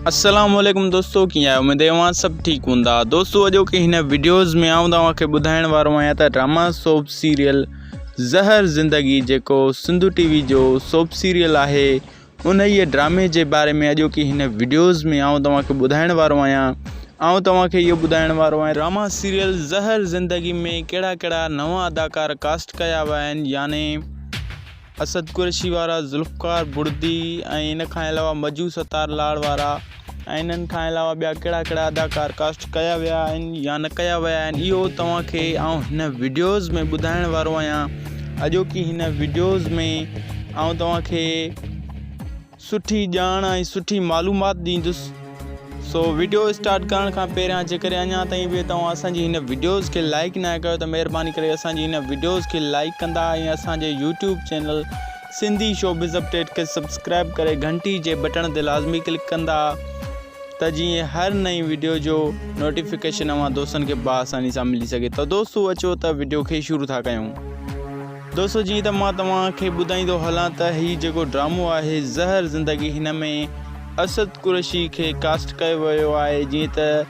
अस्सलाम वालेकुम दोस्तों, कीअं आहियो? उम्मीद आहे सभु ठीकु हूंदा। दोस्तों, अॼो की हिन वीडियोज़ में आऊं तव्हांखे ॿुधाइण वारो आहियां त ड्रामा सोप सीरियल ज़हर ज़िंदगी जेको सिंधु टीवी जो सोप सीरियल आहे, उन ई ड्रामे जे बारे में अॼो की हिन वीडियोज़ में आऊं तव्हांखे ॿुधाइण वारो आहियां। आऊं तव्हांखे इहो ॿुधाइण वारो आहियां ड्रामा सीरियल ज़हर ज़िंदगी में कहिड़ा कहिड़ा नवां अदाकार कास्ट कया विया आहिनि, याने असद कुरैशी वारा ज़ुल्फ़कार बुर्दी ऐं इन खां अलावा मजू सतार लाड़ वारा ऐं इन्हनि खां अलावा ॿिया कहिड़ा कहिड़ा अदाकार कास्ट कया विया आहिनि या न कया विया आहिनि, इहो तव्हांखे आउं हिन वीडियोज़ में ॿुधाइण वारो आहियां। अॼो की हिन वीडियोज़ में आउं तव्हांखे सुठी ॼाण ऐं सुठी मालूमात ॾींदुसि। सो वीडियो स्टार्ट करण खां पहिरियां जेकॾहिं अञा ताईं बि तव्हां असांजी हिन वीडियोज़ खे लाइक न कयो त महिरबानी करे असांजी हिन वीडियोज़ खे लाइक कंदा ऐं असांजे YouTube channel Sindhi showbiz update खे सब्सक्राइब करे घंटी जे बटन ते लाज़मी क्लिक कंदा त जीअं हर नई वीडियो जो नोटिफिकेशन अवां दोस्तनि खे बआसानी सां मिली सघे। त दोस्तों, अचो त वीडियो खे शुरू था कयूं। दोस्तों, जीअं त मां तव्हांखे ॿुधाईंदो हलां त हीउ जेको ड्रामो आहे ज़हर ज़िंदगी, हिन में असद कुरैशी खे कास्ट कयो वियो आहे। जीअं त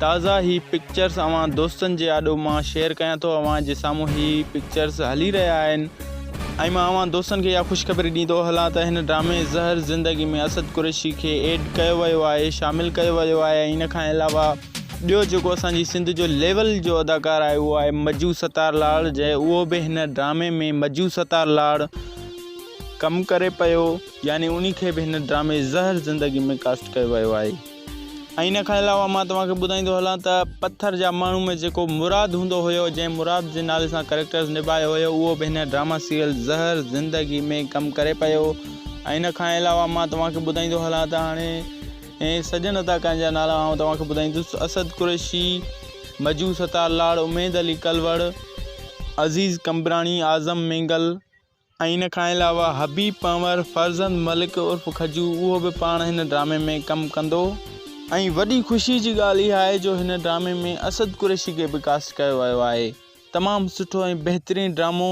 ताज़ा ही पिक्चर्स अवां दोस्तनि जे आॾो मां शेयर कयां थो, अवां जे साम्हूं ही पिक्चर्स हली रहिया आहिनि ऐं मां अवां दोस्तनि खे इहा ख़ुशख़बरी ॾींदो हलां त हिन ड्रामे ज़हर ज़िंदगी में असद कुरैशी खे एड कयो वियो आहे, शामिलु कयो वियो आहे। इन खां अलावा ॿियो जेको असांजी सिंध जो लेवल जो अदाकार आहे उहो आहे मजू सतार लाड़, जंहिं उहो बि हिन ड्रामे में मजू सतार लाड़ कमु करे पियो, यानी उन खे बि हिन ड्रामे ज़हर ज़िंदगी में कास्ट कयो वियो आहे। ऐं इन खां अलावा मां तव्हांखे ॿुधाईंदो हलां त पत्थर जा माण्हू में जेको मुराद हूंदो हुयो, जंहिं मुराद जे नाले सां कैरेक्टर्स निभायो हुयो, उहो बि हिन ड्रामा सीरियल ज़हर ज़िंदगी में कमु करे पियो। ऐं इन खां अलावा मां तव्हांखे ॿुधाईंदो हलां त हाणे सजन अदाकारनि जा नाला आउं तव्हांखे ॿुधाईंदुसि। असद कुरैशी, मजू सतार लाड़, उमेद अली कलवड़, अज़ीज़ कंबराणी, आज़म मंगल ऐं इन खां अलावा हबीब पंवर, फरज़ंद मलिक उर्फ़ खजू, उहो बि पाण हिन ड्रामे में कमु कंदो। ऐं वॾी ख़ुशी जी ॻाल्हि इहा आहे जो हिन ड्रामे में असद कुरैशी खे बि कास्ट कयो वियो आहे। तमामु सुठो ऐं बहितरीनु ड्रामो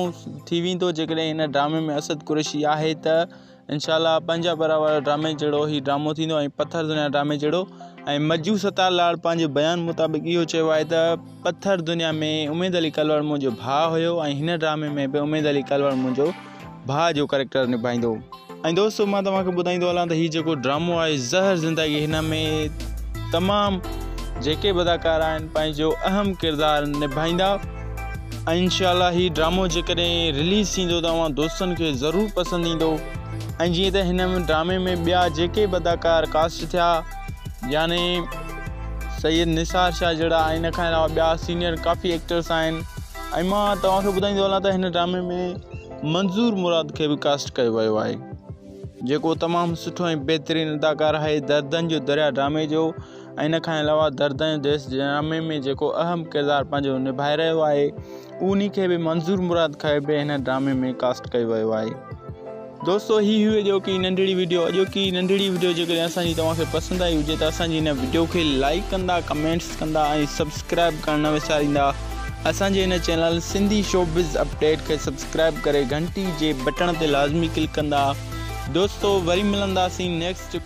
थी वेंदो जेकॾहिं हिन ड्रामे में असद कुरैशी आहे त इंशाअल्लाह पंजा बराबर ड्रामे जहिड़ो ही ड्रामो थींदो ऐं पत्थर दुनिया ड्रामे जहिड़ो। ऐं मजू सतार लाड़ पंहिंजे बयान मुताबिक़ इहो चयो आहे त पत्थर दुनिया में उमेद अली कलवड़ मुंहिंजो भाउ हुयो ऐं हिन ड्रामे में बि उमेद अली कलवड़ मुंहिंजो भाउ जो कैरेक्टर निभाईंदो। ऐं दोस्तों, मां तव्हांखे ॿुधाईंदो हलां त हीउ जेको ड्रामो आहे ज़हर ज़िंदगी, हिन में तमामु जेके बि अदाकार आहिनि पंहिंजो अहम किरदारु निभाईंदा। ऐं इंशाअल्लाह हीउ ड्रामो जेकॾहिं रिलीज़ थींदो त तव्हां दोस्तनि खे ज़रूरु पसंदि ईंदो। ऐं जीअं त हिन ड्रामे में ॿिया जेके बि अदाकार कास्ट थिया, याने सैयद निसार शाह जहिड़ा, इन खां अलावा ॿिया सीनियर काफ़ी एक्टर्स आहिनि। ऐं मां तव्हांखे ॿुधाईंदो हलां त हिन ड्रामे में मंज़ूर मुराद खे बि कास्ट कयो वियो आहे, जेको तमामु सुठो ऐं बहितरीनु अदाकार आहे दर्दनि जो दरिया ड्रामे जो। ऐं इन खां अलावा दर्दनि जो देश ड्रामे में जेको अहम किरदारु पंहिंजो निभाए रहियो आहे, उन खे बि मंज़ूर मुराद खे बि हिन ड्रामे में कास्ट कयो वियो आहे। दोस्तों, हीअ हुई अॼो की नंढड़ी वीडियो। अॼो की नंढड़ी वीडियो जेकॾहिं असांजी तव्हांखे पसंदि आई हुजे त असांजी हिन वीडियो खे लाइक कंदा, कमेंट्स कंदा ऐं सब्सक्राइब करणु न विसारींदा। असांजे हिन चैनल सिंधी शोबिज़ अपडेट खे सब्सक्राइब करे घंटी जे बटन ते लाज़मी क्लिक कंदा। दोस्तों, वरी मिलंदासीं नेक्स्ट